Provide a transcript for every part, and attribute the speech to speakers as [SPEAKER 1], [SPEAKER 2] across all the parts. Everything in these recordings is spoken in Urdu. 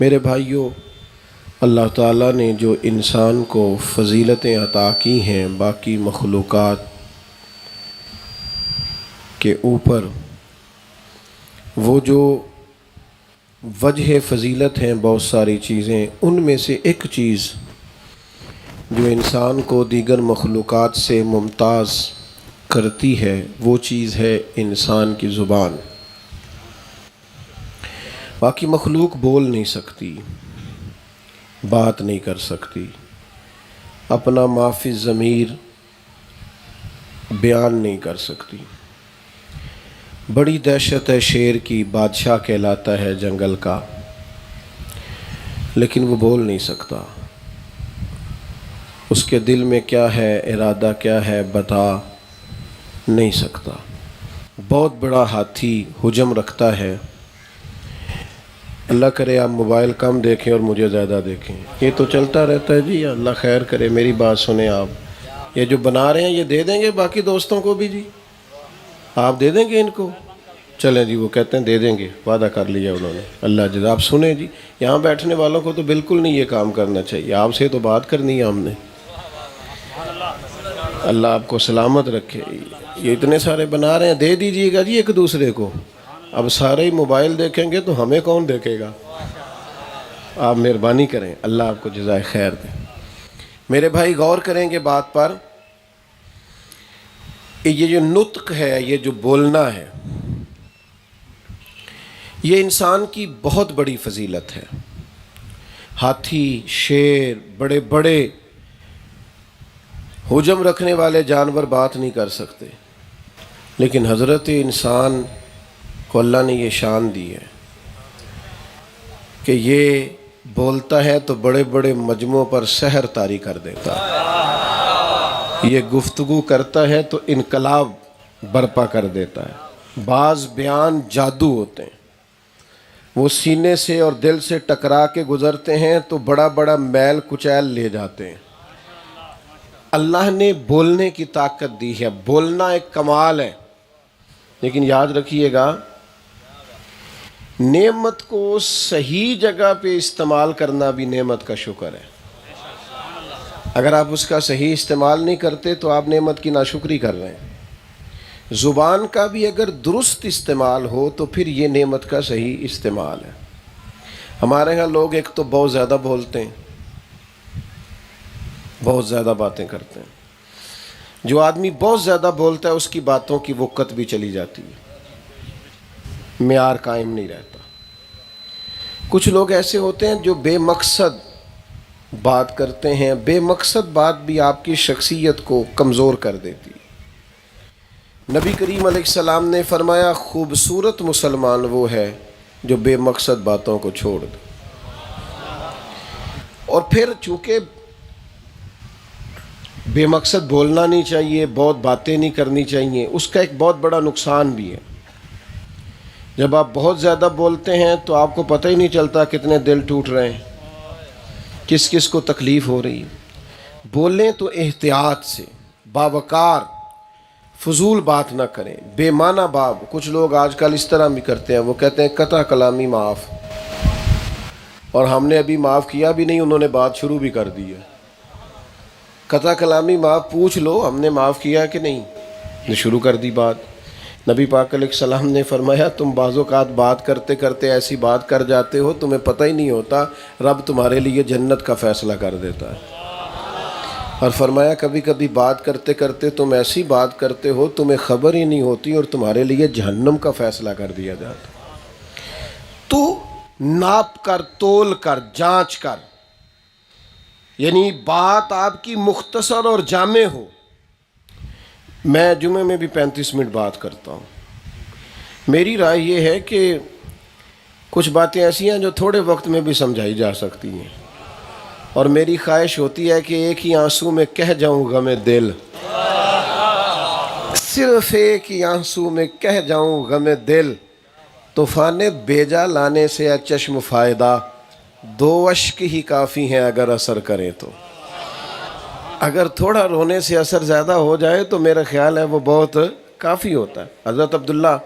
[SPEAKER 1] میرے بھائیوں، اللہ تعالیٰ نے جو انسان کو فضیلتیں عطا کی ہیں باقی مخلوقات کے اوپر، وہ جو وجہ فضیلت ہیں بہت ساری چیزیں، ان میں سے ایک چیز جو انسان کو دیگر مخلوقات سے ممتاز کرتی ہے وہ چیز ہے انسان کی زبان۔ باقی مخلوق بول نہیں سکتی، بات نہیں کر سکتی، اپنا ما فی الضمیر بیان نہیں کر سکتی۔ بڑی دہشت ہے شیر کی، بادشاہ کہلاتا ہے جنگل کا، لیکن وہ بول نہیں سکتا۔ اس کے دل میں کیا ہے، ارادہ کیا ہے، بتا نہیں سکتا۔ بہت بڑا ہاتھی حجم رکھتا ہے۔ اللہ کرے آپ موبائل کم دیکھیں اور مجھے زیادہ دیکھیں، یہ تو چلتا رہتا ہے جی۔ اللہ خیر کرے، میری بات سنیں آپ۔ یہ جو بنا رہے ہیں یہ دے دیں گے باقی دوستوں کو بھی جی؟ آپ دے دیں گے ان کو؟ چلیں جی، وہ کہتے ہیں دے دیں گے، وعدہ کر لیا انہوں نے۔ اللہ جزا۔ آپ سنیں جی، یہاں بیٹھنے والوں کو تو بالکل نہیں یہ کام کرنا چاہیے، آپ سے تو بات کرنی ہے ہم نے۔ اللہ آپ کو سلامت رکھے۔ یہ اتنے سارے بنا رہے ہیں، دے دیجئے گا جی ایک دوسرے کو۔ اب سارے ہی موبائل دیکھیں گے تو ہمیں کون دیکھے گا؟ آپ مہربانی کریں، اللہ آپ کو جزائے خیر دے۔ میرے بھائی غور کریں گے بات پر، یہ جو نطق ہے، یہ جو بولنا ہے، یہ انسان کی بہت بڑی فضیلت ہے۔ ہاتھی، شیر، بڑے بڑے حجم رکھنے والے جانور بات نہیں کر سکتے، لیکن حضرت انسان کو اللہ نے یہ شان دی ہے کہ یہ بولتا ہے تو بڑے بڑے مجمعوں پر سحر طاری کر دیتا ہے، یہ گفتگو کرتا ہے تو انقلاب برپا کر دیتا ہے۔ بعض بیان جادو ہوتے ہیں، وہ سینے سے اور دل سے ٹکرا کے گزرتے ہیں تو بڑا بڑا میل کچیل لے جاتے ہیں۔ اللہ نے بولنے کی طاقت دی ہے، بولنا ایک کمال ہے، لیکن یاد رکھیے گا نعمت کو صحیح جگہ پہ استعمال کرنا بھی نعمت کا شکر ہے۔ اگر آپ اس کا صحیح استعمال نہیں کرتے تو آپ نعمت کی ناشکری کر رہے ہیں۔ زبان کا بھی اگر درست استعمال ہو تو پھر یہ نعمت کا صحیح استعمال ہے۔ ہمارے ہاں لوگ ایک تو بہت زیادہ بولتے ہیں، بہت زیادہ باتیں کرتے ہیں۔ جو آدمی بہت زیادہ بولتا ہے اس کی باتوں کی وقت بھی چلی جاتی ہے، معیار قائم نہیں رہتا۔ کچھ لوگ ایسے ہوتے ہیں جو بے مقصد بات کرتے ہیں، بے مقصد بات بھی آپ کی شخصیت کو کمزور کر دیتی۔ نبی کریم علیہ السلام نے فرمایا خوبصورت مسلمان وہ ہے جو بے مقصد باتوں کو چھوڑ دے۔ اور پھر چونکہ بے مقصد بولنا نہیں چاہیے، بہت باتیں نہیں کرنی چاہیے، اس کا ایک بہت بڑا نقصان بھی ہے۔ جب آپ بہت زیادہ بولتے ہیں تو آپ کو پتہ ہی نہیں چلتا کتنے دل ٹوٹ رہے ہیں، کس کس کو تکلیف ہو رہی ہے۔ بولیں تو احتیاط سے، باوقار، فضول بات نہ کریں، بے معنی باب۔ کچھ لوگ آج کل اس طرح بھی کرتے ہیں، وہ کہتے ہیں قطع کلامی معاف، اور ہم نے ابھی معاف کیا بھی نہیں، انہوں نے بات شروع بھی کر دی ہے۔ قطع کلامی معاف پوچھ لو ہم نے معاف کیا کہ نہیں، نے شروع کر دی بات۔ نبی پاک علیہ السلام نے فرمایا تم بعض اوقات بات کرتے کرتے ایسی بات کر جاتے ہو تمہیں پتہ ہی نہیں ہوتا، رب تمہارے لیے جنت کا فیصلہ کر دیتا ہے۔ اور فرمایا کبھی کبھی بات کرتے کرتے تم ایسی بات کرتے ہو تمہیں خبر ہی نہیں ہوتی اور تمہارے لیے جہنم کا فیصلہ کر دیا جاتا۔ تو ناپ کر، تول کر، جانچ کر، یعنی بات آپ کی مختصر اور جامع ہو۔ میں جمعے میں بھی 35 منٹ بات کرتا ہوں۔ میری رائے یہ ہے کہ کچھ باتیں ایسی ہیں جو تھوڑے وقت میں بھی سمجھائی جا سکتی ہیں، اور میری خواہش ہوتی ہے کہ ایک ہی آنسو میں کہہ جاؤں غم دل، صرف ایک ہی آنسو میں کہہ جاؤں غم دل، طوفان بیجا لانے سے ہے چشم فائدہ، 2 اشک ہی کافی ہیں اگر اثر کریں تو۔ اگر تھوڑا رونے سے اثر زیادہ ہو جائے تو میرا خیال ہے وہ بہت کافی ہوتا ہے۔ حضرت عبداللہ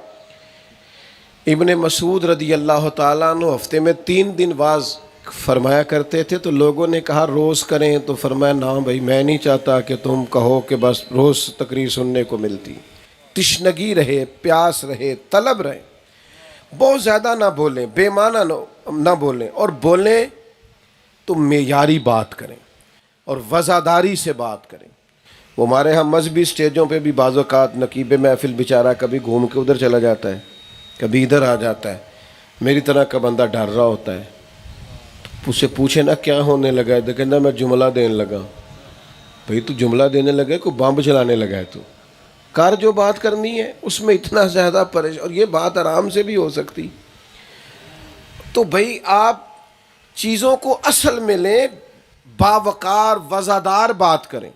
[SPEAKER 1] ابن مسعود رضی اللہ تعالیٰ عنہ ہفتے میں 3 دن واز فرمایا کرتے تھے تو لوگوں نے کہا روز کریں، تو فرمایا نا بھائی میں نہیں چاہتا کہ تم کہو کہ بس روز تقریر سننے کو ملتی، تشنگی رہے، پیاس رہے، طلب رہے، بہت زیادہ نہ بولیں، بے معنی نہ بولیں، اور بولیں تو معیاری بات کریں اور وزاداری سے بات کریں۔ وہ ہمارے ہاں مذہبی سٹیجوں پہ بھی بعض اوقات نقیب محفل بیچارہ کبھی گھوم کے ادھر چلا جاتا ہے، کبھی ادھر آ جاتا ہے، میری طرح کا بندہ ڈر رہا ہوتا ہے، اس سے پوچھے نا کیا ہونے لگا ہے، تو کہنا میں جملہ دینے لگا۔ بھئی تو جملہ دینے لگا کوئی بمب چلانے لگا ہے؟ تو کار جو بات کرنی ہے اس میں اتنا زیادہ اور یہ بات آرام سے بھی ہو سکتی۔ تو بھئی آپ چیزوں کو اصل میں لیں، باوقار وزادار بات کریں،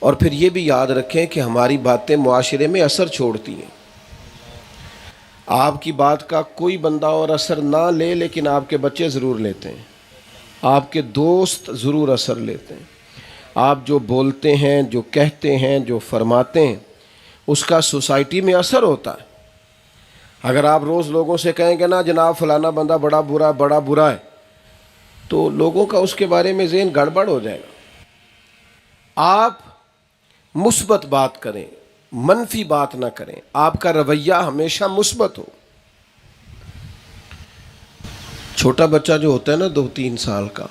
[SPEAKER 1] اور پھر یہ بھی یاد رکھیں کہ ہماری باتیں معاشرے میں اثر چھوڑتی ہیں۔ آپ کی بات کا کوئی بندہ اور اثر نہ لے، لیکن آپ کے بچے ضرور لیتے ہیں، آپ کے دوست ضرور اثر لیتے ہیں۔ آپ جو بولتے ہیں، جو کہتے ہیں، جو فرماتے ہیں، اس کا سوسائٹی میں اثر ہوتا ہے۔ اگر آپ روز لوگوں سے کہیں گے نا جناب فلانا بندہ بڑا برا ہے، تو لوگوں کا اس کے بارے میں ذہن گڑبڑ ہو جائے گا۔ آپ مثبت بات کریں، منفی بات نہ کریں، آپ کا رویہ ہمیشہ مثبت ہو۔ چھوٹا بچہ جو ہوتا ہے نا 2-3 سال کا،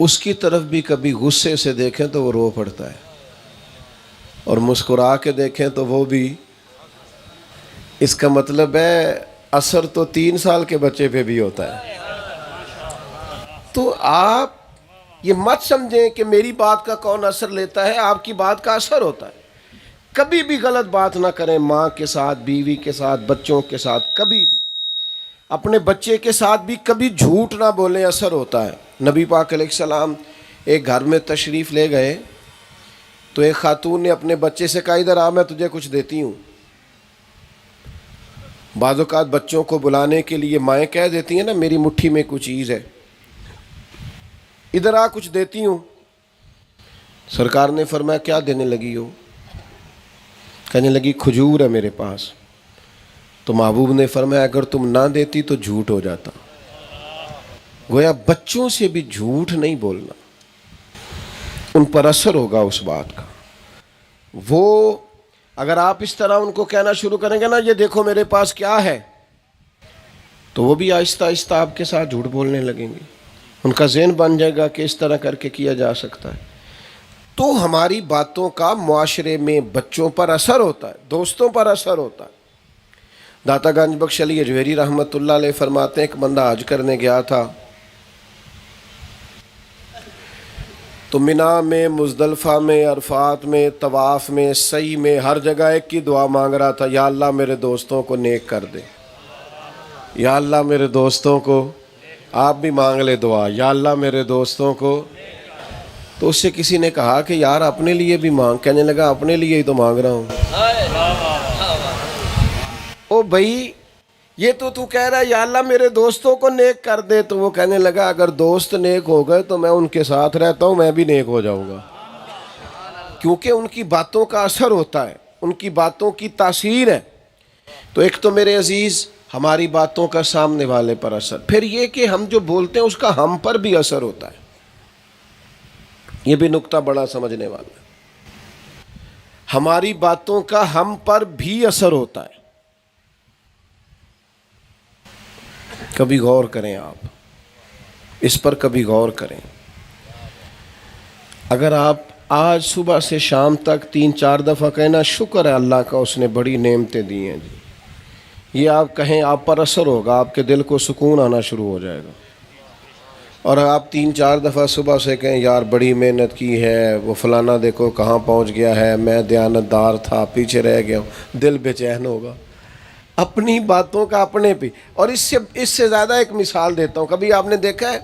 [SPEAKER 1] اس کی طرف بھی کبھی غصے سے دیکھیں تو وہ رو پڑتا ہے، اور مسکرا کے دیکھیں تو وہ بھی، اس کا مطلب ہے اثر تو 3 سال کے بچے پہ بھی ہوتا ہے۔ تو آپ یہ مت سمجھیں کہ میری بات کا کون اثر لیتا ہے، آپ کی بات کا اثر ہوتا ہے۔ کبھی بھی غلط بات نہ کریں، ماں کے ساتھ، بیوی کے ساتھ، بچوں کے ساتھ، کبھی بھی اپنے بچے کے ساتھ بھی کبھی جھوٹ نہ بولیں، اثر ہوتا ہے۔ نبی پاک علیہ السلام ایک گھر میں تشریف لے گئے تو ایک خاتون نے اپنے بچے سے کہا ادھر آ میں تجھے کچھ دیتی ہوں۔ بعض اوقات بچوں کو بلانے کے لیے مائیں کہہ دیتی ہیں نا میری مٹھی میں کچھ چیز ہے، ادھر آ کچھ دیتی ہوں۔ سرکار نے فرمایا کیا دینے لگی ہو؟ کہنے لگی کھجور ہے میرے پاس۔ تو محبوب نے فرمایا اگر تم نہ دیتی تو جھوٹ ہو جاتا۔ گویا بچوں سے بھی جھوٹ نہیں بولنا، ان پر اثر ہوگا اس بات کا۔ وہ اگر آپ اس طرح ان کو کہنا شروع کریں گے نا یہ دیکھو میرے پاس کیا ہے، تو وہ بھی آہستہ آہستہ آپ کے ساتھ جھوٹ بولنے لگیں گے، ان کا ذہن بن جائے گا کہ اس طرح کر کے کیا جا سکتا ہے۔ تو ہماری باتوں کا معاشرے میں بچوں پر اثر ہوتا ہے، دوستوں پر اثر ہوتا ہے۔ داتا گنج بخش علی اجویری رحمۃ اللہ علیہ فرماتے ہیں ایک بندہ حج کرنے گیا تھا، تو منا میں، مزدلفہ میں، عرفات میں، طواف میں، سعی میں، ہر جگہ ایک ہی دعا مانگ رہا تھا، یا اللہ میرے دوستوں کو نیک کر دے، یا اللہ میرے دوستوں کو، آپ بھی مانگ لے دعا، یا اللہ میرے دوستوں کو۔ تو اس سے کسی نے کہا کہ یار اپنے لیے بھی مانگ، کہنے لگا اپنے لیے ہی تو مانگ رہا ہوں۔ او بھائی یہ تو کہہ رہا ہے یا اللہ میرے دوستوں کو نیک کر دے، تو وہ کہنے لگا اگر دوست نیک ہو گئے تو میں ان کے ساتھ رہتا ہوں، میں بھی نیک ہو جاؤں گا، کیونکہ ان کی باتوں کا اثر ہوتا ہے، ان کی باتوں کی تاثیر ہے۔ تو ایک تو میرے عزیز ہماری باتوں کا سامنے والے پر اثر، پھر یہ کہ ہم جو بولتے ہیں اس کا ہم پر بھی اثر ہوتا ہے، یہ بھی نقطہ بڑا سمجھنے والا ہے۔ ہماری باتوں کا ہم پر بھی اثر ہوتا ہے، کبھی غور کریں، آپ اس پر کبھی غور کریں۔ اگر آپ آج صبح سے شام تک 3-4 دفعہ کہنا شکر ہے اللہ کا اس نے بڑی نعمتیں دی ہیں جی، یہ آپ کہیں آپ پر اثر ہوگا، آپ کے دل کو سکون آنا شروع ہو جائے گا۔ اور آپ 3-4 دفعہ صبح سے کہیں یار بڑی محنت کی ہے، وہ فلانا دیکھو کہاں پہنچ گیا ہے، میں دیانتدار تھا پیچھے رہ گیا ہوں، دل بے چین ہوگا اپنی باتوں کا اپنے پہ۔ اور اس سے زیادہ ایک مثال دیتا ہوں، کبھی آپ نے دیکھا ہے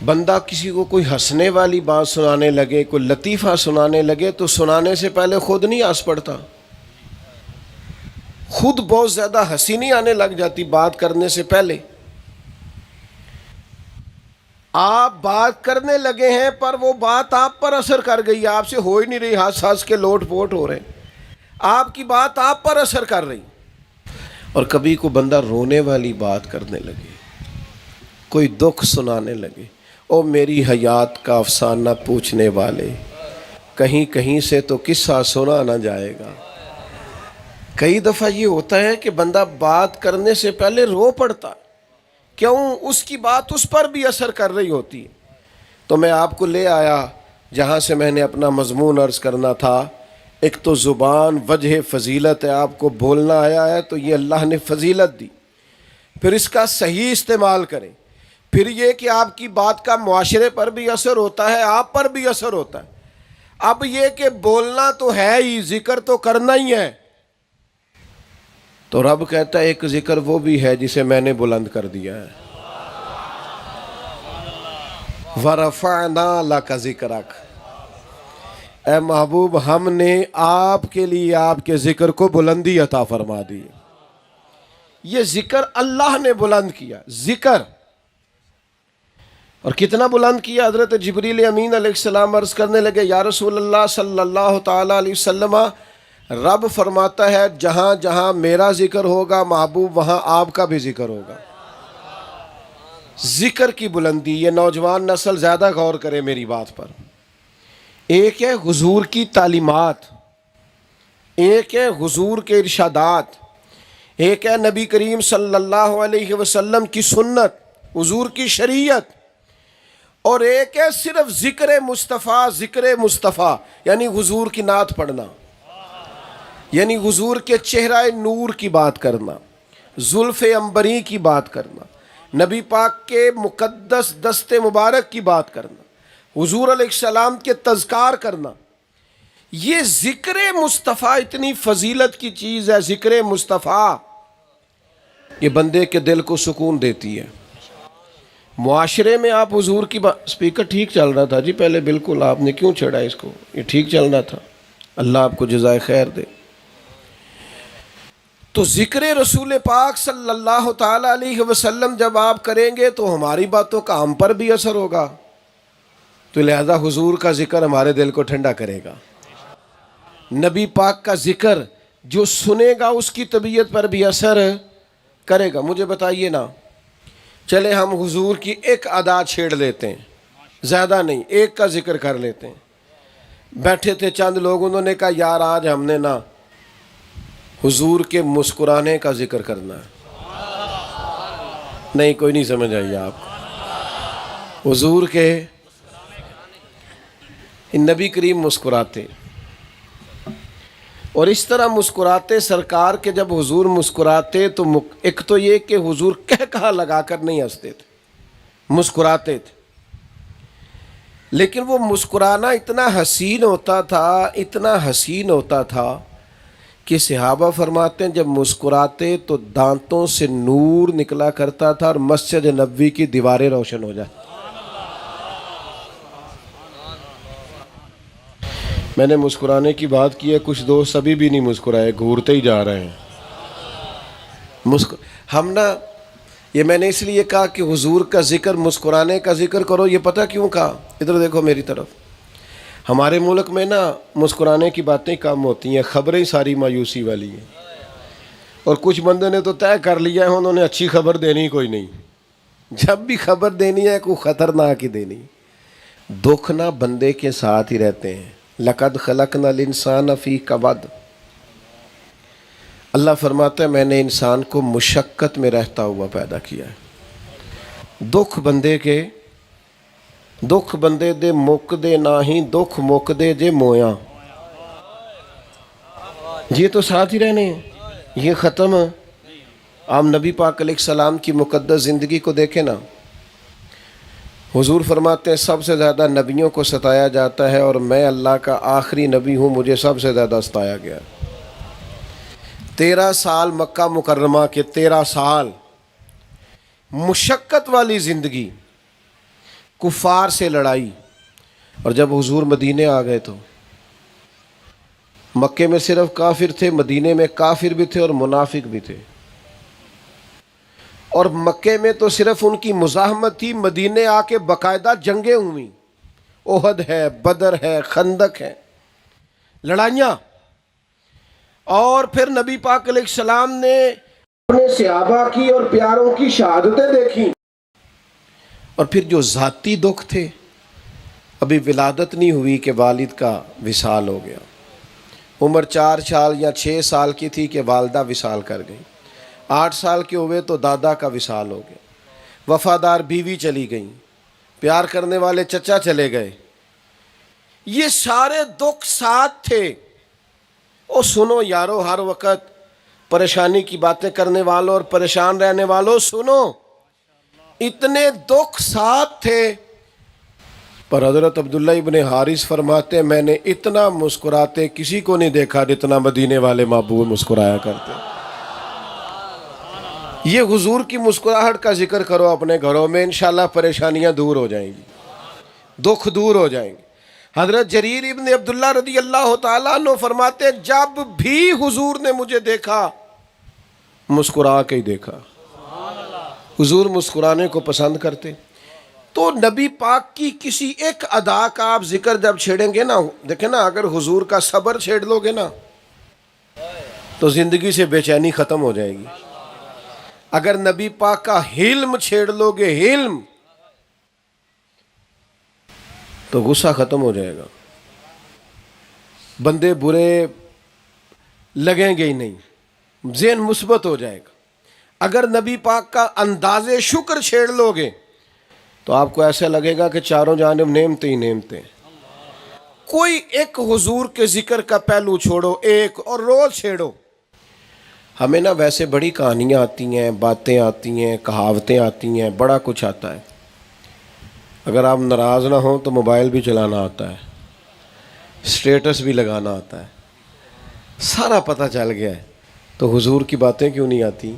[SPEAKER 1] بندہ کسی کو کوئی ہنسنے والی بات سنانے لگے، کوئی لطیفہ سنانے لگے تو سنانے سے پہلے خود نہیں ہنس پڑتا، خود بہت زیادہ ہنسی نہیں آنے لگ جاتی بات کرنے سے پہلے؟ آپ بات کرنے لگے ہیں پر وہ بات آپ پر اثر کر گئی، آپ سے ہو ہی نہیں رہی، ہنس ہنس کے لوٹ پوٹ ہو رہے ہیں، آپ کی بات آپ پر اثر کر رہی۔ اور کبھی کو بندہ رونے والی بات کرنے لگے، کوئی دکھ سنانے لگے، او میری حیات کا افسانہ پوچھنے والے، کہیں کہیں سے تو قصہ سنا نہ جائے گا۔ کئی دفعہ یہ ہوتا ہے کہ بندہ بات کرنے سے پہلے رو پڑتا، کیوں؟ اس کی بات اس پر بھی اثر کر رہی ہوتی ہے۔ تو میں آپ کو لے آیا جہاں سے میں نے اپنا مضمون عرض کرنا تھا۔ ایک تو زبان وجہ فضیلت ہے، آپ کو بولنا آیا ہے تو یہ اللہ نے فضیلت دی، پھر اس کا صحیح استعمال کریں، پھر یہ کہ آپ کی بات کا معاشرے پر بھی اثر ہوتا ہے، آپ پر بھی اثر ہوتا ہے۔ اب یہ کہ بولنا تو ہے ہی، ذکر تو کرنا ہی ہے، تو رب کہتا ہے ایک ذکر وہ بھی ہے جسے میں نے بلند کر دیا ہے۔ وَرَفَعْنَا لَكَ ذِكْرَكَ، اے محبوب ہم نے آپ کے لیے آپ کے ذکر کو بلندی عطا فرما دی۔ یہ ذکر اللہ نے بلند کیا، ذکر، اور کتنا بلند کیا؟ حضرت جبریل امین علیہ السلام عرض کرنے لگے، یا رسول اللہ صلی اللہ تعالی علیہ وسلم، رب فرماتا ہے جہاں جہاں میرا ذکر ہوگا محبوب وہاں آپ کا بھی ذکر ہوگا۔ ذکر کی بلندی، یہ نوجوان نسل زیادہ غور کرے میری بات پر۔ ایک ہے حضور کی تعلیمات، ایک ہے حضور کے ارشادات، ایک ہے نبی کریم صلی اللہ علیہ وسلم کی سنت، حضور کی شریعت، اور ایک ہے صرف ذکر مصطفیٰ، ذکر مصطفیٰ یعنی حضور کی نعت پڑھنا، یعنی حضور کے چہرہ نور کی بات کرنا، زلف عنبری کی بات کرنا، نبی پاک کے مقدس دست مبارک کی بات کرنا، حضور علیہ السلام کے تذکار کرنا۔ یہ ذکر مصطفیٰ اتنی فضیلت کی چیز ہے، ذکر مصطفیٰ یہ بندے کے دل کو سکون دیتی ہے۔ معاشرے میں آپ حضور کی بات، اسپیکر ٹھیک چل رہا تھا جی پہلے، بالکل، آپ نے کیوں چھڑا اس کو؟ یہ ٹھیک چلنا تھا، اللہ آپ کو جزائے خیر دے۔ تو ذکر رسول پاک صلی اللہ تعالی علیہ وسلم جب آپ کریں گے تو ہماری باتوں کا ہم پر بھی اثر ہوگا، تو لہذا حضور کا ذکر ہمارے دل کو ٹھنڈا کرے گا۔ نبی پاک کا ذکر جو سنے گا اس کی طبیعت پر بھی اثر کرے گا۔ مجھے بتائیے نا، چلے ہم حضور کی ایک ادا چھیڑ لیتے ہیں، زیادہ نہیں، ایک کا ذکر کر لیتے ہیں۔ بیٹھے تھے چند لوگ، انہوں نے کہا یار آج ہم نے نا حضور کے مسکرانے کا ذکر کرنا ہے۔ نہیں، کوئی نہیں سمجھ آئی آپ؟ حضور کے نبی کریم مسکراتے، اور اس طرح مسکراتے سرکار کے، جب حضور مسکراتے تو ایک تو یہ کہ حضور کہا لگا کر نہیں ہنستے تھے، مسکراتے تھے، لیکن وہ مسکرانا اتنا حسین ہوتا تھا، اتنا حسین ہوتا تھا کہ صحابہ فرماتے ہیں جب مسکراتے تو دانتوں سے نور نکلا کرتا تھا اور مسجد نبوی کی دیواریں روشن ہو جاتی۔ میں نے مسکرانے کی بات کی ہے، کچھ دوست ابھی بھی نہیں مسکرائے، گھورتے ہی جا رہے ہیں۔ ہم نا، یہ میں نے اس لیے کہا کہ حضور کا ذکر، مسکرانے کا ذکر کرو، یہ پتہ کیوں کہا؟ ادھر دیکھو میری طرف۔ ہمارے ملک میں نا مسکرانے کی باتیں کم ہوتی ہیں، خبریں ساری مایوسی والی ہیں، اور کچھ بندے نے تو طے کر لیا ہے انہوں نے اچھی خبر دینی کوئی نہیں، جب بھی خبر دینی ہے کوئی خطرناک ہی دینی۔ دکھ نہ بندے کے ساتھ ہی رہتے ہیں۔ لَقَدْ خَلَقْنَا الْإِنسَانَ فِي كَبَدٍ، اللہ فرماتا ہے میں نے انسان کو مشقت میں رہتا ہوا پیدا کیا ہے۔ دکھ بندے دے مک دے ناہی، دکھ مک دے جے مویاں، یہ تو ساتھ ہی رہنے ہیں، یہ ختم۔ آپ نبی پاک علیہ السلام کی مقدس زندگی کو دیکھیں نا، حضور فرماتے ہیں سب سے زیادہ نبیوں کو ستایا جاتا ہے اور میں اللہ کا آخری نبی ہوں، مجھے سب سے زیادہ ستایا گیا۔ 13 سال مکہ مکرمہ کے، 13 سال مشقت والی زندگی، کفار سے لڑائی، اور جب حضور مدینے آ گئے تو مکے میں صرف کافر تھے، مدینے میں کافر بھی تھے اور منافق بھی تھے، اور مکے میں تو صرف ان کی مزاحمت تھی، مدینے آ کے باقاعدہ جنگیں ہوئیں، احد ہے، بدر ہے، خندق ہے، لڑائیاں۔ اور پھر نبی پاک علیہ السلام نے اپنے صحابہ کی اور پیاروں کی شہادتیں دیکھیں، اور پھر جو ذاتی دکھ تھے، ابھی ولادت نہیں ہوئی کہ والد کا وصال ہو گیا، عمر 4 سال یا 6 سال کی تھی کہ والدہ وصال کر گئی، 8 سال کے ہوئے تو دادا کا وصال ہو گیا، وفادار بیوی چلی گئی، پیار کرنے والے چچا چلے گئے، یہ سارے دکھ ساتھ تھے۔ او سنو یارو، ہر وقت پریشانی کی باتیں کرنے والوں اور پریشان رہنے والوں سنو، اتنے دکھ ساتھ تھے، پر حضرت عبداللہ ابن حارث فرماتے ہیں میں نے اتنا مسکراتے کسی کو نہیں دیکھا جتنا مدینے والے محبوب مسکرایا کرتے۔ یہ حضور کی مسکراہٹ کا ذکر کرو اپنے گھروں میں، انشاءاللہ پریشانیاں دور ہو جائیں گی، دکھ دور ہو جائیں گے۔ حضرت جریر ابن عبداللہ رضی اللہ تعالیٰ عنہ فرماتے ہیں جب بھی حضور نے مجھے دیکھا مسکرا کے ہی دیکھا، حضور مسکرانے کو پسند کرتے۔ تو نبی پاک کی کسی ایک ادا کا آپ ذکر جب چھیڑیں گے نا، دیکھیں نا، اگر حضور کا صبر چھیڑ لو گے نا تو زندگی سے بے چینی ختم ہو جائے گی، اگر نبی پاک کا حلم چھیڑ لو گے، حلم، تو غصہ ختم ہو جائے گا، بندے برے لگیں گے ہی نہیں، ذہن مثبت ہو جائے گا۔ اگر نبی پاک کا انداز شکر چھیڑ لو گے تو آپ کو ایسا لگے گا کہ چاروں جانب نعمتیں ہی نعمتیں۔ کوئی ایک حضور کے ذکر کا پہلو چھوڑو، ایک، اور روز چھیڑو۔ ہمیں نا ویسے بڑی کہانیاں آتی ہیں، باتیں آتی ہیں، کہاوتیں آتی ہیں، بڑا کچھ آتا ہے۔ اگر آپ ناراض نہ ہوں تو موبائل بھی چلانا آتا ہے، اسٹیٹس بھی لگانا آتا ہے، سارا پتہ چل گیا ہے، تو حضور کی باتیں کیوں نہیں آتی؟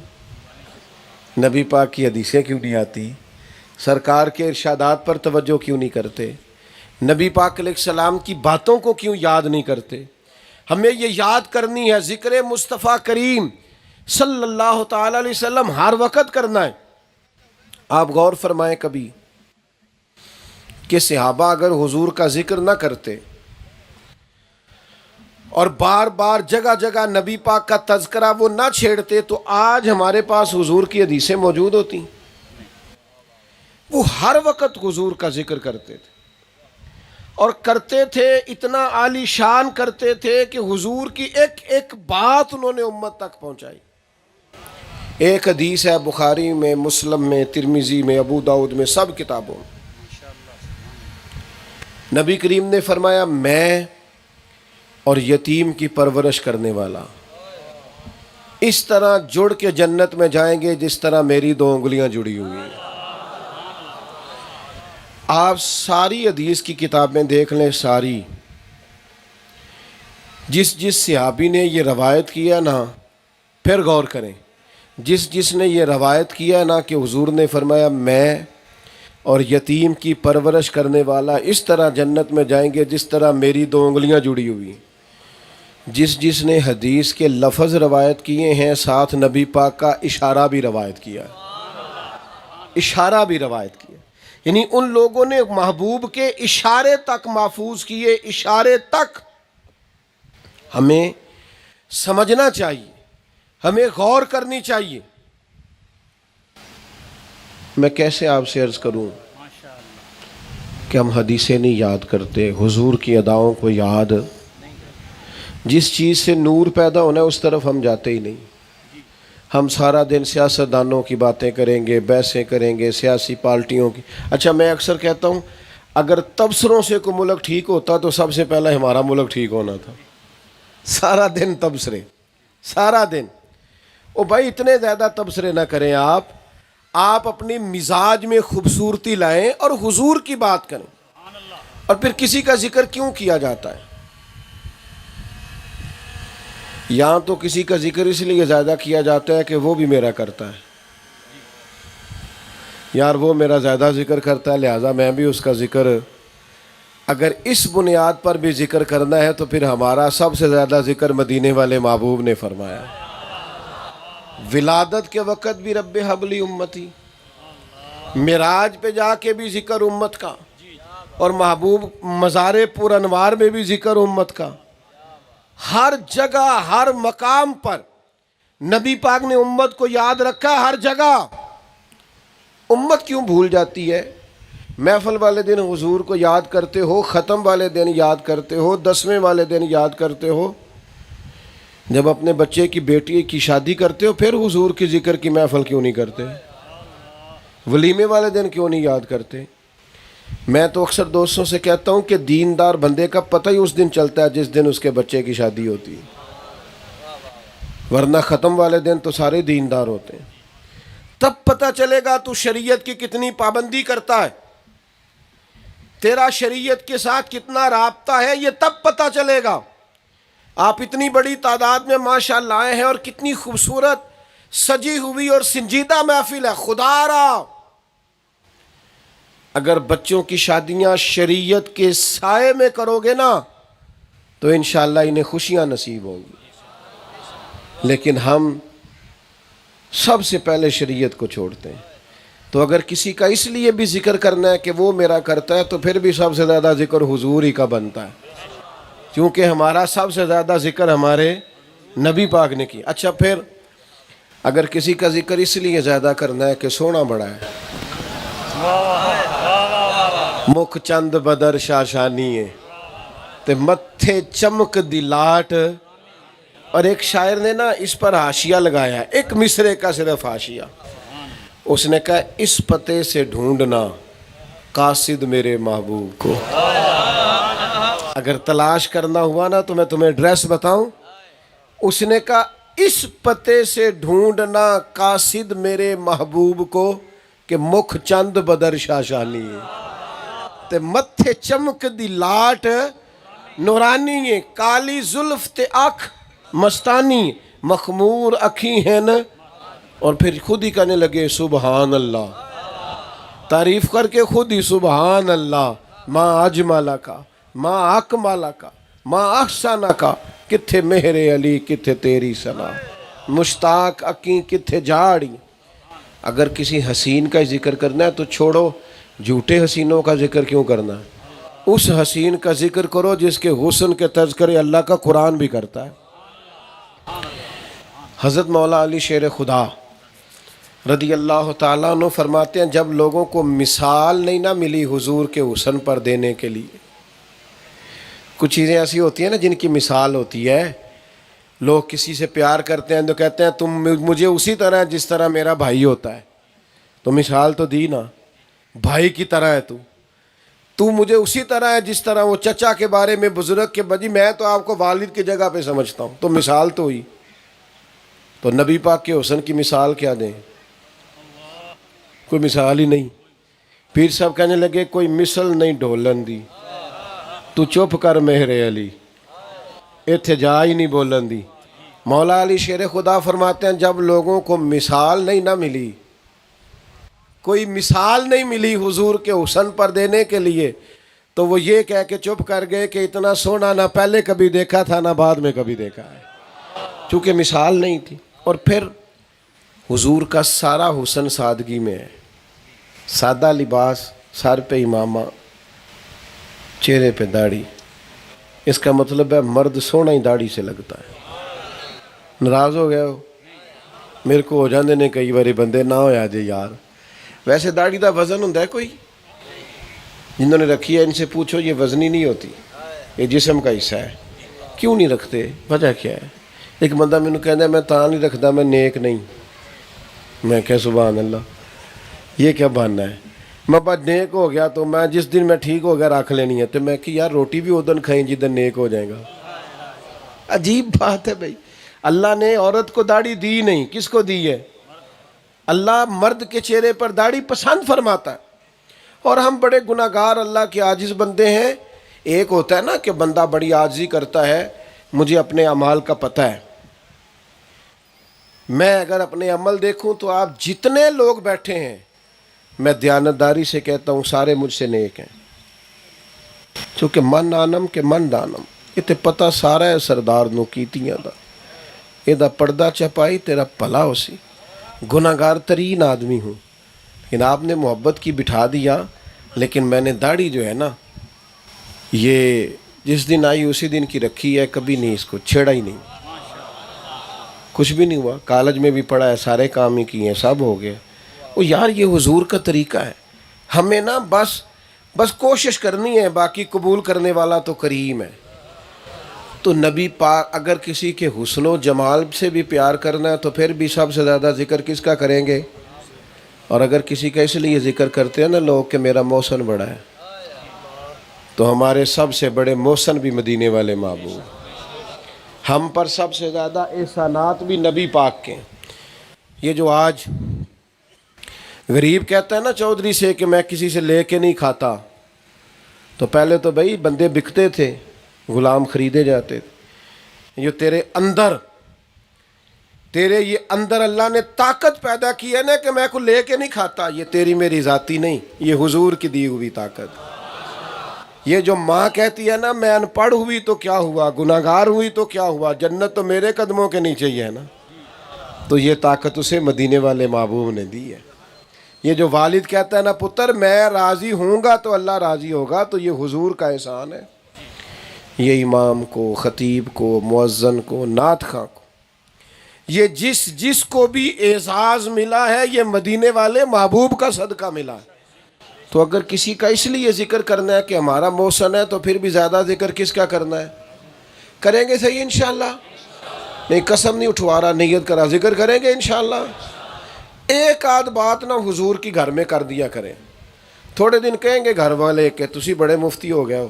[SPEAKER 1] نبی پاک کی حدیثیں کیوں نہیں آتی؟ سرکار کے ارشادات پر توجہ کیوں نہیں کرتے؟ نبی پاک علیہ السلام کی باتوں کو کیوں یاد نہیں کرتے؟ ہمیں یہ یاد کرنی ہے، ذکر مصطفیٰ کریم صلی اللہ تعالی علیہ وسلم ہر وقت کرنا ہے۔ آپ غور فرمائیں کبھی کہ صحابہ اگر حضور کا ذکر نہ کرتے اور بار بار جگہ جگہ نبی پاک کا تذکرہ وہ نہ چھیڑتے تو آج ہمارے پاس حضور کی حدیثیں موجود ہوتی۔ وہ ہر وقت حضور کا ذکر کرتے تھے، اور کرتے تھے اتنا عالی شان کرتے تھے کہ حضور کی ایک ایک بات انہوں نے امت تک پہنچائی۔ ایک حدیث ہے بخاری میں، مسلم میں، ترمذی میں، ابو داؤد میں، سب کتابوں میں، نبی کریم نے فرمایا میں اور یتیم کی پرورش کرنے والا اس طرح جڑ کے جنت میں جائیں گے جس طرح میری 2 انگلیاں جڑی ہوئی ہیں۔ آپ ساری حدیث کی کتابیں دیکھ لیں، ساری، جس صحابی نے یہ روایت کیا نا، پھر غور کریں، جس نے یہ روایت کیا نا کہ حضور نے فرمایا میں اور یتیم کی پرورش کرنے والا اس طرح جنت میں جائیں گے جس طرح میری 2 انگلیاں جڑی ہوئی، جس نے حدیث کے لفظ روایت کیے ہیں ساتھ نبی پاک کا اشارہ بھی روایت کیا، اشارہ بھی روایت کیا، یعنی ان لوگوں نے محبوب کے اشارے تک محفوظ کیے، اشارے تک۔ ہمیں سمجھنا چاہیے، ہمیں غور کرنی چاہیے۔ میں کیسے آپ سے عرض کروں کہ ہم حدیثیں نہیں یاد کرتے، حضور کی اداؤں کو یاد، جس چیز سے نور پیدا ہونا ہے اس طرف ہم جاتے ہی نہیں۔ ہم سارا دن سیاستدانوں کی باتیں کریں گے، بحثیں کریں گے، سیاسی پارٹیوں کی۔ اچھا، میں اکثر کہتا ہوں اگر تبصروں سے کوئی ملک ٹھیک ہوتا تو سب سے پہلے ہمارا ملک ٹھیک ہونا تھا۔ سارا دن تبصرے، سارا دن۔ او بھائی اتنے زیادہ تبصرے نہ کریں، آپ اپنی مزاج میں خوبصورتی لائیں اور حضور کی بات کریں۔ اور پھر کسی کا ذکر کیوں کیا جاتا ہے؟ یہاں تو کسی کا ذکر اس لیے زیادہ کیا جاتا ہے کہ وہ بھی میرا کرتا ہے، یار وہ میرا زیادہ ذکر کرتا ہے لہٰذا میں بھی اس کا ذکر۔ اگر اس بنیاد پر بھی ذکر کرنا ہے تو پھر ہمارا سب سے زیادہ ذکر مدینے والے محبوب نے فرمایا، ولادت کے وقت بھی رب حبلی امتی، معراج پہ جا کے بھی ذکر امت کا، اور محبوب مزار پر انوار میں بھی ذکر امت کا۔ ہر جگہ ہر مقام پر نبی پاک نے امت کو یاد رکھا، ہر جگہ۔ امت کیوں بھول جاتی ہے؟ محفل والے دن حضور کو یاد کرتے ہو، ختم والے دن یاد کرتے ہو، 10ویں والے دن یاد کرتے ہو، جب اپنے بچے کی بیٹی کی شادی کرتے ہو پھر حضور کی ذکر کی محفل کیوں نہیں کرتے؟ ولیمے والے دن کیوں نہیں یاد کرتے؟ میں تو اکثر دوستوں سے کہتا ہوں کہ دیندار بندے کا پتہ ہی اس دن چلتا ہے جس دن اس کے بچے کی شادی ہوتی ہے، ورنہ ختم والے دن تو سارے دیندار ہوتے ہیں۔ تب پتہ چلے گا تو شریعت کی کتنی پابندی کرتا ہے، تیرا شریعت کے ساتھ کتنا رابطہ ہے، یہ تب پتہ چلے گا۔ آپ اتنی بڑی تعداد میں ماشاءاللہ آئے ہیں اور کتنی خوبصورت سجی ہوئی اور سنجیدہ محفل ہے، خدا را اگر بچوں کی شادیاں شریعت کے سائے میں کرو گے نا تو انشاءاللہ انہیں خوشیاں نصیب ہوں گی، لیکن ہم سب سے پہلے شریعت کو چھوڑتے ہیں۔ تو اگر کسی کا اس لیے بھی ذکر کرنا ہے کہ وہ میرا کرتا ہے تو پھر بھی سب سے زیادہ ذکر حضور ہی کا بنتا ہے، کیونکہ ہمارا سب سے زیادہ ذکر ہمارے نبی پاک نے کی۔ اچھا پھر اگر کسی کا ذکر اس لیے زیادہ کرنا ہے کہ سونا بڑا ہے، مکھ چند بدر شاشانی ہے تے متھے چمک دی لاٹ، اور ایک شاعر نے نا اس پر حاشیہ لگایا ہے، ایک مصرے کا صرف حاشیہ، اس نے کہا اس پتے سے ڈھونڈنا قاصد میرے محبوب کو۔ اگر تلاش کرنا ہوا نا تو میں تمہیں ایڈریس بتاؤں، اس نے کہا اس پتے سے ڈھونڈنا قاصد میرے محبوب کو کہ مکھ چند بدر شاشانی ہے تے متھے چمک دی لاٹ نورانی ہے، کالی زلف تے اکھ مستانی، مخمور اکھی ہیں نا، اور پھر خود ہی کہنے لگے سبحان اللہ، تعریف کر کے خود ہی سبحان اللہ، ما اجمالہ کا، ما اکمالہ کا، ما احسانہ کا، کتھے مہر علی کتھے تیری ثنا، مشتاق اکیں کتھے جھاڑی۔ اگر کسی حسین کا ذکر کرنا ہے تو چھوڑو جھوٹے حسینوں کا ذکر کیوں کرنا ہے، اس حسین کا ذکر کرو جس کے حسن کے تذکرے اللہ کا قرآن بھی کرتا ہے۔ حضرت مولا علی شیر خدا رضی اللہ تعالیٰ عنہ فرماتے ہیں جب لوگوں کو مثال نہیں نہ ملی حضور کے حسن پر دینے کے لیے، کچھ چیزیں ایسی ہوتی ہیں نا جن کی مثال ہوتی ہے، لوگ کسی سے پیار کرتے ہیں تو کہتے ہیں تم مجھے اسی طرح جس طرح میرا بھائی ہوتا ہے، تو مثال تو دی نا، بھائی کی طرح ہے تو مجھے اسی طرح ہے جس طرح وہ چچا کے بارے میں بزرگ کے بجی، میں تو آپ کو والد کی جگہ پہ سمجھتا ہوں، تو مثال تو ہوئی۔ تو نبی پاک کے حسن کی مثال کیا دیں؟ کوئی مثال ہی نہیں۔ پیر صاحب کہنے لگے کوئی مثل نہیں ڈھولن دی، تو چپ کر مہر علی، ایتھے جا ہی نہیں بولن دی۔ مولا علی شیر خدا فرماتے ہیں جب لوگوں کو مثال نہیں نہ ملی، کوئی مثال نہیں ملی حضور کے حسن پر دینے کے لیے، تو وہ یہ کہہ کے چپ کر گئے کہ اتنا سونا نہ پہلے کبھی دیکھا تھا نہ بعد میں کبھی دیکھا ہے، چونکہ مثال نہیں تھی۔ اور پھر حضور کا سارا حسن سادگی میں ہے، سادہ لباس، سر پہ امامہ، چہرے پہ داڑھی، اس کا مطلب ہے مرد سونا ہی داڑھی سے لگتا ہے۔ ناراض ہو گیا ہو، میرے کو ہو جاندے نے کئی باری بندے نہ ہویا جے یار، ویسے داڑھی دا وزن ہوندا ہے کوئی؟ جنہوں نے رکھی ہے ان سے پوچھو، یہ وزنی نہیں ہوتی، یہ جسم کا حصہ ہے۔ کیوں نہیں رکھتے؟ وجہ کیا ہے؟ ایک بندہ میں نے کہنا ہے میں تاں نہیں رکھدا میں نیک نہیں، میں کہا سبحان اللہ، یہ کیا بہانہ ہے؟ میں بات نیک ہو گیا تو میں جس دن میں ٹھیک ہو گیا رکھ لینی ہے، تو میں کہ یار روٹی بھی ادن کھائیں جدن نیک ہو جائے گا۔ عجیب بات ہے بھائی، اللہ نے عورت کو داڑھی دی نہیں، کس کو دی ہے؟ اللہ مرد کے چہرے پر داڑھی پسند فرماتا ہے، اور ہم بڑے گناہگار اللہ کے عاجز بندے ہیں۔ ایک ہوتا ہے نا کہ بندہ بڑی عاجزی کرتا ہے، مجھے اپنے اعمال کا پتہ ہے، میں اگر اپنے عمل دیکھوں تو آپ جتنے لوگ بیٹھے ہیں میں دیانتداری سے کہتا ہوں سارے مجھ سے نیک ہیں، چونکہ من آنم کہ من دانم، یہ تے پتہ سارا ہے سردار نو کیتیاں دا، یہ دا پردہ چپائی تیرا پلا ہو سی، گناہگار ترین آدمی ہوں، لیکن آپ نے محبت کی بٹھا دیا، لیکن میں نے داڑھی جو ہے نا یہ جس دن آئی اسی دن کی رکھی ہے، کبھی نہیں اس کو چھیڑا ہی نہیں، کچھ بھی نہیں ہوا، کالج میں بھی پڑھا ہے، سارے کام ہی کیے ہیں، سب ہو گیا۔ وہ یار یہ حضور کا طریقہ ہے، ہمیں نا بس بس کوشش کرنی ہے، باقی قبول کرنے والا تو کریم ہے۔ تو نبی پاک اگر کسی کے حسن و جمال سے بھی پیار کرنا ہے تو پھر بھی سب سے زیادہ ذکر کس کا کریں گے؟ اور اگر کسی کا اس لیے ذکر کرتے ہیں نا لوگ کہ میرا محسن بڑا ہے، تو ہمارے سب سے بڑے محسن بھی مدینے والے محبوب، ہم پر سب سے زیادہ احسانات بھی نبی پاک کے۔ یہ جو آج غریب کہتا ہے نا چودھری سے کہ میں کسی سے لے کے نہیں کھاتا، تو پہلے تو بھائی بندے بکتے تھے، غلام خریدے جاتے تھے۔ جو تیرے یہ اندر اللہ نے طاقت پیدا کی ہے نا کہ میں کو لے کے نہیں کھاتا، یہ تیری میری ذاتی نہیں، یہ حضور کی دی ہوئی طاقت۔ یہ جو ماں کہتی ہے نا میں ان پڑھ ہوئی تو کیا ہوا، گناہگار ہوئی تو کیا ہوا، جنت تو میرے قدموں کے نیچے ہی ہے نا، تو یہ طاقت اسے مدینے والے محبوب نے دی ہے۔ یہ جو والد کہتا ہے نا پتر میں راضی ہوں گا تو اللہ راضی ہوگا، تو یہ حضور کا احسان ہے۔ یہ امام کو، خطیب کو، مؤذن کو، نعت خواں کو، یہ جس کو بھی اعزاز ملا ہے یہ مدینے والے محبوب کا صدقہ ملا ہے۔ تو اگر کسی کا اس لیے ذکر کرنا ہے کہ ہمارا محسن ہے تو پھر بھی زیادہ ذکر کس کا کرنا ہے؟ کریں گے صحیح انشاءاللہ؟ نہیں قسم نہیں اٹھوا رہا، نیت کرا، ذکر کریں گے انشاءاللہ۔ ایک آدھ بات نہ حضور کی گھر میں کر دیا کریں، تھوڑے دن کہیں گے گھر والے کہ تسی بڑے مفتی ہو گئے ہو،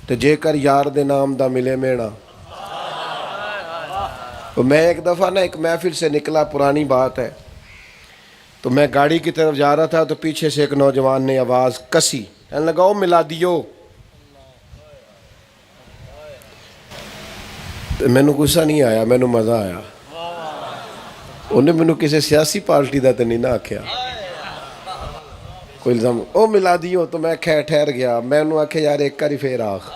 [SPEAKER 1] تو جے کر یار دے نام دا ملے میڑا۔ تو میں ایک دفعہ نا ایک محفل سے نکلا، پرانی بات ہے، تو میں گاڑی کی طرف جا رہا تھا تو پیچھے سے ایک نوجوان نے آواز کسی، کہنے لگا او ملا دیو۔ میں نے غصہ نہیں آیا، میں نے مزہ آیا۔ انہیں میں نے کسی سیاسی پارٹی دا تو نہیں نہ آکھیا، کوئی الزام او ملا دیو، تو میں ٹھہر گیا، میں نے آکھے یار ایک کاری پھر آخ،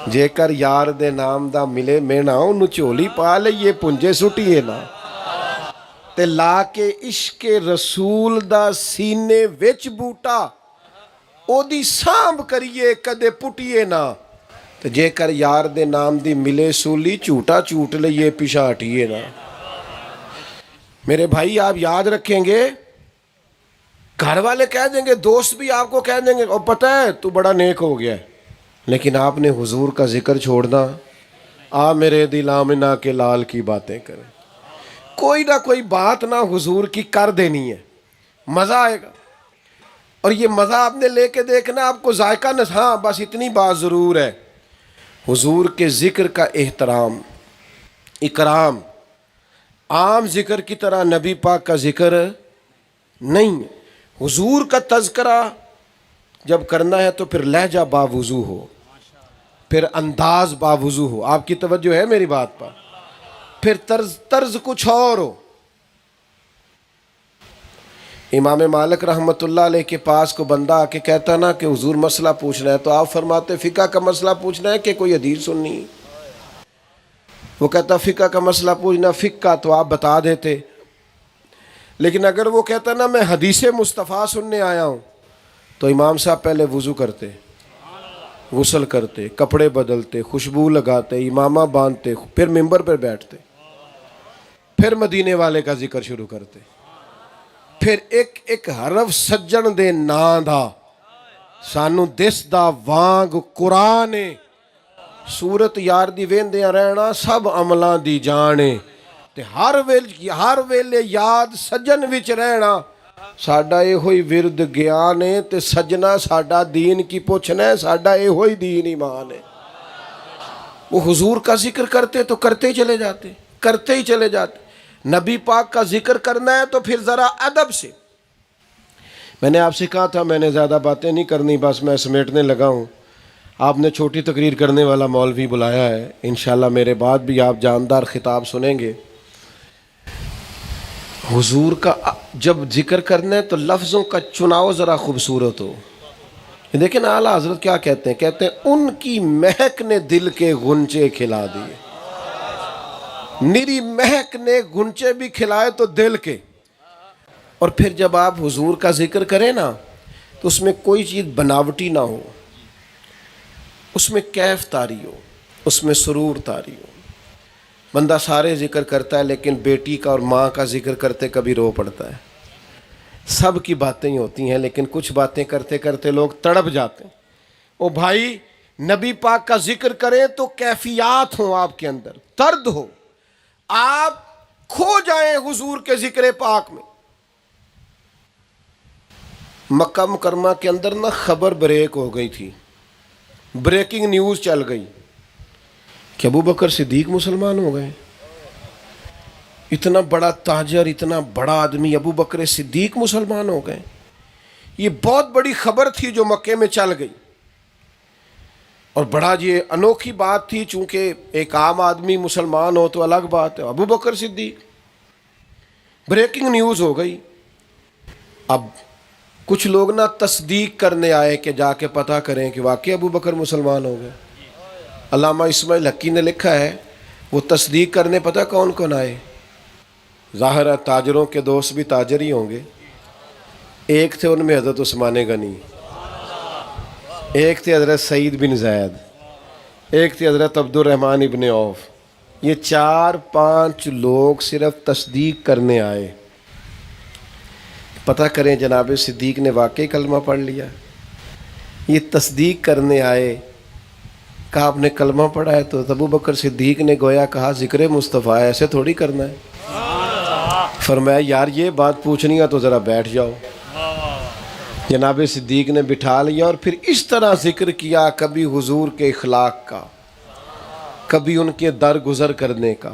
[SPEAKER 1] جے کر یار دے نام دا ملے مینا انہوں چولی پا لے یہ پنجے سٹیے نا، تے لا کے عشق رسول دا سینے وچ بوٹا او دی سامب کریے کدے پٹیے نا، تے جے کر یار دے نام دی ملے سولی جھوٹا چوٹ لئیے پیشا ہٹیے نا۔ میرے بھائی آپ یاد رکھیں گے، گھر والے کہہ دیں گے، دوست بھی آپ کو کہہ دیں گے اور پتہ ہے تو بڑا نیک ہو گیا ہے، لیکن آپ نے حضور کا ذکر چھوڑنا، آ میرے دل آمنہ کے لال کی باتیں کریں، کوئی نہ کوئی بات نہ حضور کی کر دینی ہے، مزہ آئے گا۔ اور یہ مزہ آپ نے لے کے دیکھنا، آپ کو ذائقہ نہ، ہاں بس اتنی بات ضرور ہے، حضور کے ذکر کا احترام، اکرام، عام ذکر کی طرح نبی پاک کا ذکر نہیں ہے۔ حضور کا تذکرہ جب کرنا ہے تو پھر لہجہ باوضو ہو، پھر انداز باوضو ہو، آپ کی توجہ ہے میری بات پر، پھر طرز کچھ اور ہو۔ امام مالک رحمۃ اللہ علیہ کے پاس کو بندہ آ کے کہتا نا کہ حضور مسئلہ پوچھنا ہے، تو آپ فرماتے فقہ کا مسئلہ پوچھنا ہے کہ کوئی حدیث سننی ہے؟ وہ کہتا فقہ کا مسئلہ پوچھنا، فقہ تو آپ بتا دیتے، لیکن اگر وہ کہتا نا میں حدیث مصطفیٰ سننے آیا ہوں، تو امام صاحب پہلے وضو کرتے، غسل کرتے، کپڑے بدلتے، خوشبو لگاتے، امامہ باندھتے، پھر ممبر پر بیٹھتے، پھر مدینے والے کا ذکر شروع کرتے، پھر ایک ایک حرف سجن دے نا دا سانو دس دا وانگ قرآن سورت یار دی ویندیاں رہنا سب عملاں دی جانے، تے ہر ویلے یاد سجن وچ رہنا، ساڈا یہ ہوئی ورد گیان ہے، تے سجنا ساڈا دین کی پوچھنا ہے، ساڈا یہ ہوئی دین ایمان ہے۔ وہ حضور کا ذکر کرتے تو کرتے ہی چلے جاتے، کرتے ہی چلے جاتے۔ نبی پاک کا ذکر کرنا ہے تو پھر ذرا ادب سے۔ میں نے آپ سے کہا تھا میں نے زیادہ باتیں نہیں کرنی، بس میں سمیٹنے لگا ہوں۔ آپ نے چھوٹی تقریر کرنے والا مولوی بلایا ہے، انشاءاللہ میرے بعد بھی آپ جاندار خطاب سنیں گے۔ حضور کا جب ذکر کرنا ہے تو لفظوں کا چناؤ ذرا خوبصورت ہو۔ دیکھیں نا اعلیٰ حضرت کیا کہتے ہیں ان کی مہک نے دل کے غنچے کھلا دیے، نری مہک نے غنچے بھی کھلائے تو دل کے۔ اور پھر جب آپ حضور کا ذکر کریں نا تو اس میں کوئی چیز بناوٹی نہ ہو، اس میں کیف طاری ہو، اس میں سرور طاری ہو۔ بندہ سارے ذکر کرتا ہے لیکن بیٹی کا اور ماں کا ذکر کرتے کبھی رو پڑتا ہے، سب کی باتیں ہی ہوتی ہیں، لیکن کچھ باتیں کرتے کرتے لوگ تڑپ جاتے ہیں۔ او بھائی، نبی پاک کا ذکر کریں تو کیفیات ہوں آپ کے اندر، درد ہو، آپ کھو جائیں حضور کے ذکر پاک میں۔ مکہ مکرمہ کے اندر نہ خبر بریک ہو گئی تھی، بریکنگ نیوز چل گئی کہ ابو بکر صدیق مسلمان ہو گئے۔ اتنا بڑا تاجر، اتنا بڑا آدمی ابو بکر صدیق مسلمان ہو گئے۔ یہ بہت بڑی خبر تھی جو مکے میں چل گئی، اور بڑا یہ انوکھی بات تھی، چونکہ ایک عام آدمی مسلمان ہو تو الگ بات ہے، ابو بکر صدیق، بریکنگ نیوز ہو گئی۔ اب کچھ لوگ نہ تصدیق کرنے آئے کہ جا کے پتہ کریں کہ واقعی ابو بکر مسلمان ہو گئے۔ علامہ اسماعیل حقی نے لکھا ہے، وہ تصدیق کرنے پتہ کون کون آئے؟ ظاہر ہے تاجروں کے دوست بھی تاجر ہی ہوں گے۔ ایک تھے ان میں حضرت عثمان غنی، ایک تھے حضرت سعید بن زید، ایک تھے حضرت عبد الرحمن ابن عوف۔ یہ 4-5 لوگ صرف تصدیق کرنے آئے، پتہ کریں جناب صدیق نے واقعی کلمہ پڑھ لیا۔ یہ تصدیق کرنے آئے، کہا آپ نے کلمہ پڑھا ہے؟ تو ابو بکر صدیق نے گویا کہا ذکر مصطفیٰ ہے، ایسے تھوڑی کرنا ہے۔ فرمایا یار یہ بات پوچھنی ہے تو ذرا بیٹھ جاؤ۔ جناب صدیق نے بٹھا لیا اور پھر اس طرح ذکر کیا، کبھی حضور کے اخلاق کا، کبھی ان کے درگزر کرنے کا،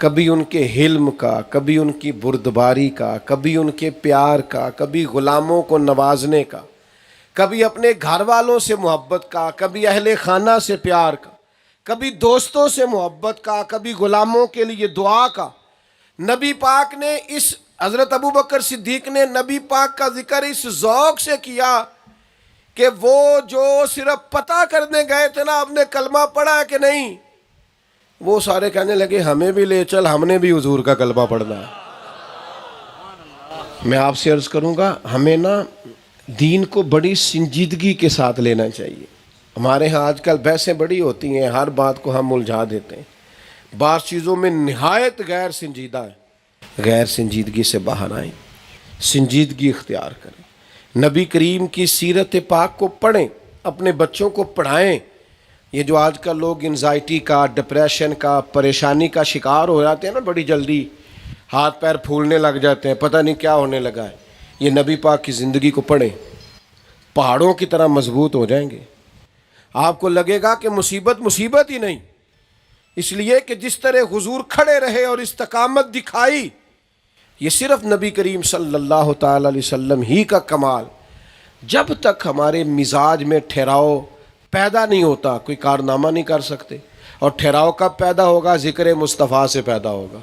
[SPEAKER 1] کبھی ان کے حلم کا، کبھی ان کی بردباری کا، کبھی ان کے پیار کا، کبھی غلاموں کو نوازنے کا، کبھی اپنے گھر والوں سے محبت کا، کبھی اہل خانہ سے پیار کا، کبھی دوستوں سے محبت کا، کبھی غلاموں کے لیے دعا کا۔ نبی پاک نے اس حضرت ابو بکر صدیق نے نبی پاک کا ذکر اس ذوق سے کیا کہ وہ جو صرف پتہ کرنے گئے تھے نا آپ نے کلمہ پڑھا ہے کہ نہیں، وہ سارے کہنے لگے ہمیں بھی لے چل، ہم نے بھی حضور کا کلمہ پڑھنا ہے۔ میں آپ سے عرض کروں گا، ہمیں نا دین کو بڑی سنجیدگی کے ساتھ لینا چاہیے۔ ہمارے ہاں آج کل بحثیں بڑی ہوتی ہیں، ہر بات کو ہم الجھا دیتے ہیں، بعض چیزوں میں نہایت غیر سنجیدہ ہے۔ غیر سنجیدگی سے باہر آئیں، سنجیدگی اختیار کریں، نبی کریم کی سیرت پاک کو پڑھیں، اپنے بچوں کو پڑھائیں۔ یہ جو آج کل لوگ انزائٹی کا، ڈپریشن کا، پریشانی کا شکار ہو جاتے ہیں نا، بڑی جلدی ہاتھ پیر پھولنے لگ جاتے ہیں، پتہ نہیں کیا ہونے لگا ہے، یہ نبی پاک کی زندگی کو پڑھیں، پہاڑوں کی طرح مضبوط ہو جائیں گے۔ آپ کو لگے گا کہ مصیبت مصیبت ہی نہیں، اس لیے کہ جس طرح حضور کھڑے رہے اور استقامت دکھائی، یہ صرف نبی کریم صلی اللہ تعالی علیہ وسلم ہی کا کمال۔ جب تک ہمارے مزاج میں ٹھہراؤ پیدا نہیں ہوتا، کوئی کارنامہ نہیں کر سکتے۔ اور ٹھہراؤ کب پیدا ہوگا؟ ذکر مصطفیٰ سے پیدا ہوگا۔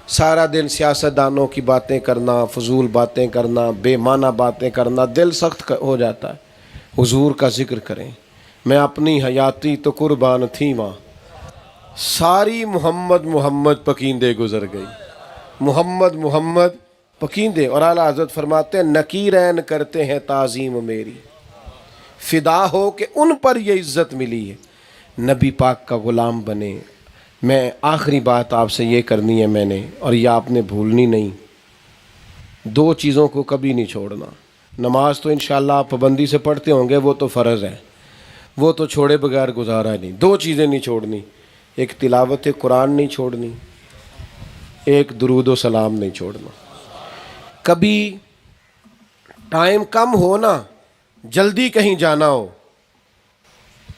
[SPEAKER 1] سارا دن سیاستدانوں کی باتیں کرنا، فضول باتیں کرنا، بے معنی باتیں کرنا، دل سخت ہو جاتا ہے۔ حضور کا ذکر کریں۔ میں اپنی حیاتی تو قربان تھی ماں، ساری محمد محمد پکیندے گزر گئی، محمد محمد پکیندے۔ اور اعلیٰ حضرت فرماتے ہیں نکیرین کرتے ہیں تعظیم میری، فدا ہو کہ ان پر یہ عزت ملی ہے۔ نبی پاک کا غلام بنے۔ میں آخری بات آپ سے یہ کرنی ہے میں نے، اور یہ آپ نے بھولنی نہیں، 2 چیزوں کو کبھی نہیں چھوڑنا۔ نماز تو انشاءاللہ آپ پابندی سے پڑھتے ہوں گے، وہ تو فرض ہے، وہ تو چھوڑے بغیر گزارا نہیں۔ 2 چیزیں نہیں چھوڑنی، ایک تلاوت قرآن نہیں چھوڑنی، ایک درود و سلام نہیں چھوڑنا۔ کبھی ٹائم کم ہو نا، جلدی کہیں جانا ہو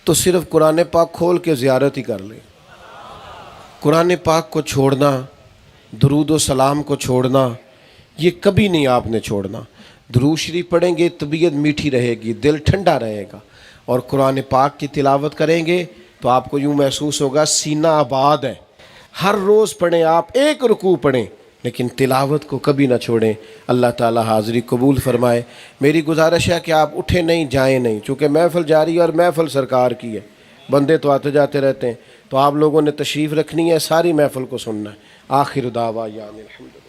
[SPEAKER 1] تو صرف قرآن پاک کھول کے زیارت ہی کر لیں۔ قرآن پاک کو چھوڑنا، درود و سلام کو چھوڑنا، یہ کبھی نہیں آپ نے چھوڑنا۔ درود شریف پڑھیں گے طبیعت میٹھی رہے گی، دل ٹھنڈا رہے گا، اور قرآن پاک کی تلاوت کریں گے تو آپ کو یوں محسوس ہوگا سینہ آباد ہے۔ ہر روز پڑھیں، آپ ایک رکوع پڑھیں، لیکن تلاوت کو کبھی نہ چھوڑیں۔ اللہ تعالی حاضری قبول فرمائے۔ میری گزارش ہے کہ آپ اٹھیں نہیں، جائیں نہیں، چونکہ محفل جاری ہے اور محفل سرکار کی ہے، بندے تو آتے جاتے رہتے ہیں، تو آپ لوگوں نے تشریف رکھنی ہے، ساری محفل کو سننا ہے۔ آخر دعوانا الحمدللہ۔